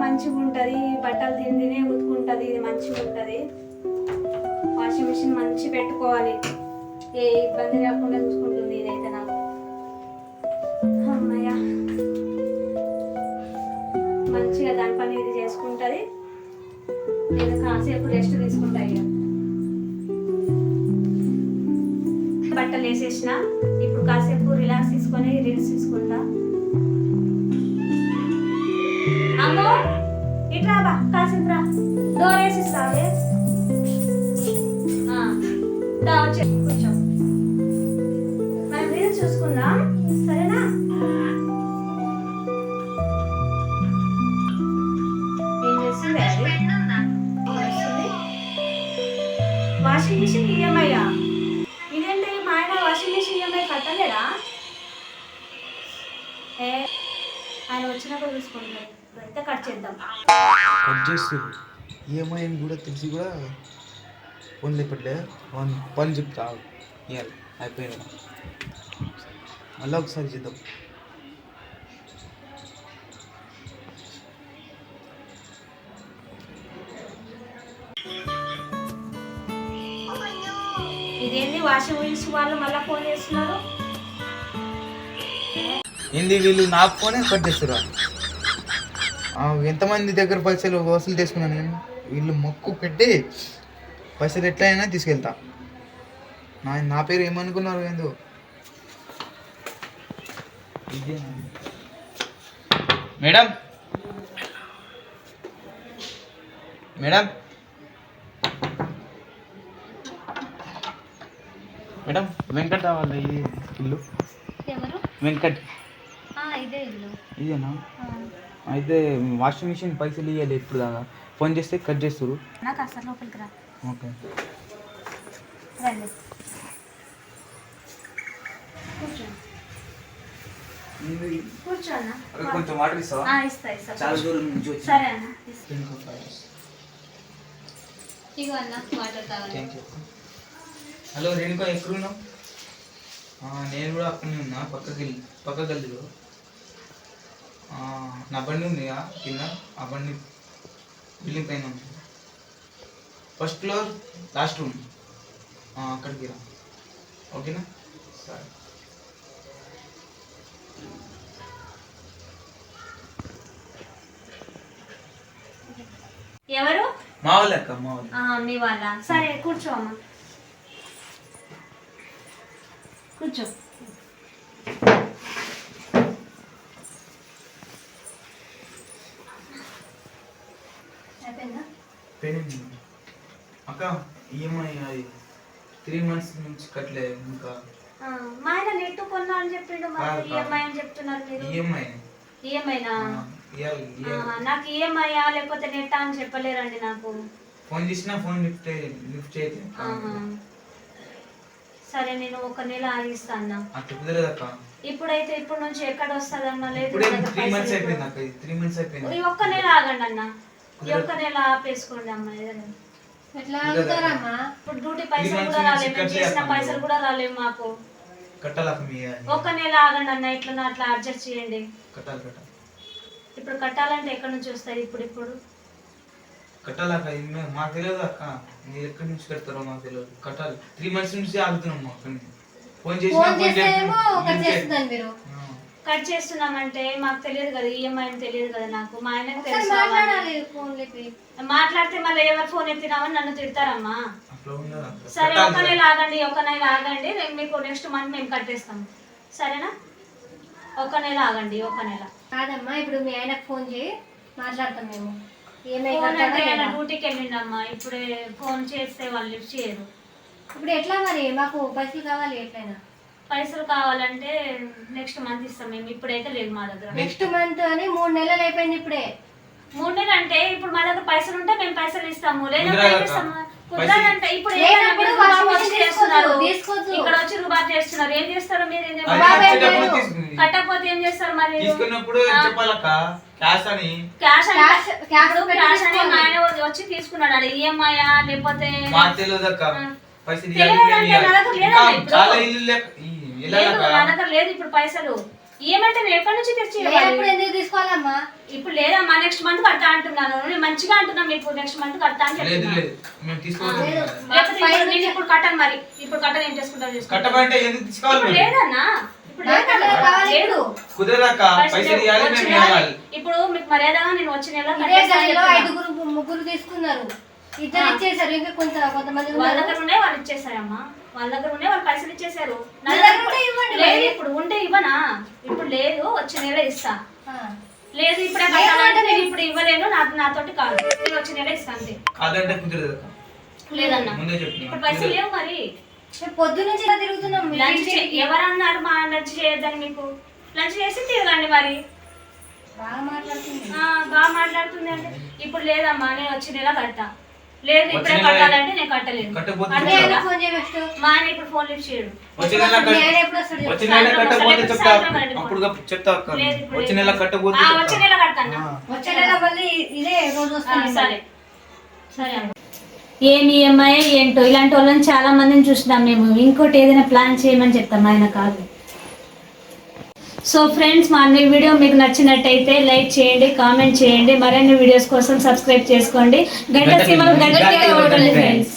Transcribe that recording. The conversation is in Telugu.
మంచిగా ఉంటుంది, బట్టలు తినే ఉతుకుంటుంది, ఇది మంచిగా ఉంటుంది. వాషింగ్ మిషన్ మంచి పెట్టుకోవాలి, ఏ ఇబ్బంది లేకుండా చూసుకుంటుంది ఇదైతే నాకు. అమ్మయ్య, మంచిగా దాని పని ఇది చేసుకుంటుంది. నేను కాసేపు రెస్ట్ తీసుకుంటా. ఇక బట్టలు వేసేసిన, ఇప్పుడు కాసేపు రిలాక్స్ తీసుకొని రీల్స్ తీసుకుంటా. అమ్మో ఇట్రా బా, కాసేపు రా, డోర్ వేసిస్తావే. కూర్చో, మనం రీల్స్ చూసుకుందాం, సరేనా? ఏం చేస్తుంది అది? Washing machine EMI. ఇదేంటి మా ఆయన వాషింగ్ మిషన్ ఈఎంఐ కట్టలేదా? ఆయన వచ్చినప్పుడు చూసుకుంటాం, అయితే కట్ చేద్దాం. కట్ చేస్తూ ఈఎంఐ అని కూడా తెలిసి కూడా ఫోన్ లేపట్లే. పని చెప్తా ఇవ్వాలి, అయిపోయినా మళ్ళీ ఒకసారి చేద్దాం. ఇదేంటి వాషింగ్ మిషన్ వాళ్ళు మళ్ళీ ఫోన్ చేస్తున్నారు? ఏంది వీళ్ళు నా ఫోనే కట్ చేస్తారా? ఎంతమంది దగ్గర పైసలు వసూలు చేసుకున్నాను నేను. వీళ్ళు మొక్కు పెట్టి పైసలు ఎట్లయినా తీసుకెళ్తా. నా పేరు ఏమనుకున్నారు ఏందో. మేడం మేడం మేడం వెంకట్ వాళ్ళ ఇది ఇల్లు. ఎవరు? వెంకట్. ఇదే ఇల్లు. ఇదేనా? అయితే వాషింగ్ మిషన్ పైసలు ఇవ్వాలి ఇప్పుడు దాకా. ఫోన్ చేస్తే కట్ చేస్తారు. నాకు అసలు లోపలికి రా. ఓకే రండి, కూర్చో. కూర్చో అన్న. కొంచెం వాటర్ ఇస్తావా? ఇస్తా ఇస్తా. చాలా దూరం నుంచి వచ్చి. సరే అన్న, ఇగో అన్న వాటర్ కావాలి. Thank you. హలో రేణుకా, ఎక్కడున్నావు? నేను కూడా అక్కడనే ఉన్నా, పక్క గల్లీలో. నా బండి ఉంది కింద, ఆ బండి బిల్డింగ్ పైన ఉంది. ఫస్ట్ ఫ్లోర్ లాస్ట్ రూమ్, అక్కడికి రా. ఓకేనా? సరే. ఎవరు? మా వాళ్ళ అక్క, మా వాళ్ళ. మీ వాళ్ళ? సరే కూర్చో అమ్మ, కూర్చో. అక్క ఈఎంఐ అది 3 months నుంచి కట్టలే ఇంకా. మా ఆయన నెట్ కొన్నా అని చెప్పిండు, మరి ఈఎంఐ అని చెప్తున్నారు మీరు. ఈఎంఐనా? నాకు ఈఎంఐ లేకపోతే నెట్ అని చెప్పలేరండి. నాకు ఫోన్ చేసినా ఫోన్ లిఫ్ట్ చేయట్లేదు. సరే నేను ఒక నెల ఆగిస్తాను. ఇప్పుడైతే ఇప్పుడు నుంచి ఎక్కడ వస్తుంది అన్న? లేదు, 3 months అయిపోయింది అక్క. 3 months అయిపోయింది. ఒక్క నెల ఆగండి అన్న, ఒక్క నెల ఆపేసుకోండి అమ్మ. ఎట్లా ఆగుతారమ్మా? ఇప్పుడు డ్యూటీ పైసలు కూడా రాలేము, మేము చేసిన పైసలు కూడా రాలేము మాకు. ఒక్క నెల ఆగండి అన్న, ఇట్లా అట్లా అడ్జస్ట్ చేయండి. ఇప్పుడు కట్టాలంటే ఎక్కడి నుంచి వస్తాయి? ఇప్పుడు కట్టాలక్క, మాకు తెలియదు అక్క. మీరు ఎక్కడి నుంచి కడతారో మాకు తెలియదు. కట్టాలి. 3 months నుంచి ఆగుతున్నాం. ఫోన్ మీరు కట్ చేస్తున్నామంటే మాకు తెలియదు కదా, ఈఎంఐ అని తెలియదు కదా నాకు. మా ఆయనకు తెలుసు. మాట్లాడితే మళ్ళీ ఎవరు ఫోన్ ఎత్తినామని నన్ను తిడతారమ్మా. సరే ఒక నెల ఆగండి, ఒక నెల ఆగండి, మీకు నెక్స్ట్ మంత్ మేము కట్టేస్తాం, సరేనా? ఒక నెల ఆగండి, ఒక నెల. కాదమ్మా, ఇప్పుడు మీ ఆయనకు ఫోన్ చేయి, మాట్లాడతాం మేము. డ్యూటీకి వెళ్ళిండమ్మా, ఇప్పుడే ఫోన్ చేస్తే వాళ్ళు లిఫ్ట్ చేయరు. ఇప్పుడు ఎట్లా మరి? మాకు పైసలు కావాలి. ఎట్లయినా పైసలు కావాలంటే నెక్స్ట్ మంత్ ఇస్తాం మేము, ఇప్పుడైతే లేదు మా దగ్గర. నెక్స్ట్ మంత్ అని 3 నెలలు అయిపోయింది. ఇప్పుడే 3 నెలలు అంటే ఇప్పుడు మా దగ్గర పైసలు ఉంటే మేము పైసలు ఇస్తాము, లేదంటే కుదరదంటే ఇప్పుడు ఇక్కడ వచ్చి రూబాబ్ చేస్తున్నారు. ఏం చేస్తారు మీరు? కట్టకపోతే ఏం చేస్తారు మరి? క్యాష్ అని మా ఆయన వచ్చి తీసుకున్నాడు. అది ఈఎంఐ లేకపోతే నా దగ్గర లేదు ఇప్పుడు పైసలు. ఏమంటే ఎక్కడి నుంచి తెచ్చి తీసుకోవాలమ్మా? ఇప్పుడు లేదమ్మా నెక్స్ట్ మంత్ కడతా అంటున్నాను. నేను మంచిగా అంటున్నా మీకు నెక్స్ట్ మంత్ కడతా అని లేదు చెప్తున్నా. లేదు మేము తీసుకోవాలి లేకపోతే ఇప్పుడు నేను ఇప్పుడు కట్టను మరి. ఇప్పుడు కట్టను ఏం చేసుకుంటాను చేసుకో. కట్టమంటే ఎందుకు తీసుకోవాలి ఇప్పుడు మరి? లేదన్నా ఇప్పుడు లేదు. కుదరదాక పైసలు ఇవ్వాలి మేము ఇవ్వాలి. ఇప్పుడు మీకు మర్యాదగా నేను వచ్చిన నెల ఇదే గదిలో 5 ముగ్గురు తీసుకున్నారు, ఇద్దరు ఇచ్చేసారు, ఇంకా కొంతమంది వాళ్ళ ఉన్నారు. దగ్గర ఉండే వాళ్ళు ఇచ్చేసారమ్మా. వాళ్ళ దగ్గర ఉండే వాళ్ళు పైసలు ఇచ్చేసారు. నా మీ దగ్గర దగ్గర ఉంటే ఇవ్వండి లేదు. మరి. ఇప్పుడు ఉంటే ఇవ్వనా? ఇప్పుడు లేదు, వచ్చే నెల ఇస్తా. ఆ. లేదు ఇప్పుడే కట్టాలంటే నేను ఇప్పుడు ఇవ్వలేను. నాతోటి కాదు, నేను వచ్చే నెల ఇస్తా అంతే. కాదంటే కుదరదు. లేదన్నా ముందే చెప్తున్నా. ఇప్పుడు పైసలు లేవు మరి. మేము పొద్దు నుంచి ఇలా తిరుగుతున్నాం. లంచ్ ఎవరన్నారు మా లంచ్ చేయొద్దని? మీకు లంచ్ చేసి తిరగండి మరి. బాగా మాట్లాడుతుంది. బాగా మాట్లాడుతుంది అంటే ఇప్పుడు లేదమ్మా నేను వచ్చే నెల కడతా. లేదు ఇప్పుడే వచ్చే నెల కట్టాలంటే నేను కట్టలేదు. కట్టకపోతే మీ అంటే ఆయన ఫోన్ చేయ నెక్స్ట్. మా ఆయన ఇప్పుడు ఫోన్ లిఫ్ట్ చేయడు. వచ్చే నెల మీ ఆయన ఎప్పుడు వస్తాడు? వచ్చే నెల కట్టకపోతే చెప్తా. అప్పుడు చెప్తా అక్క. లేదు, ఇప్పుడు వచ్చే నెల కట్టకపోతే వచ్చే నెల కడతాను. వచ్చే నెల మళ్ళీ ఇదే రోజు వస్తాను. సరే సరే అమ్మ. ఏమి ఈఎంఐ ఏంటో ఇలాంటి వాళ్ళని చాలా మందిని చూసినాం మేము. ఇంకోటి ఏదైనా ప్లాన్ చేయమని చెప్తాం, ఆయన కాదు. సో ఫ్రెండ్స్, మా అన్ని వీడియో మీకు నచ్చినట్టయితే లైక్ చేయండి, కామెంట్ చేయండి. మరిన్ని వీడియోస్ కోసం సబ్స్క్రైబ్ చేసుకోండి. గంట సీమలు గంట ఫ్రెండ్స్.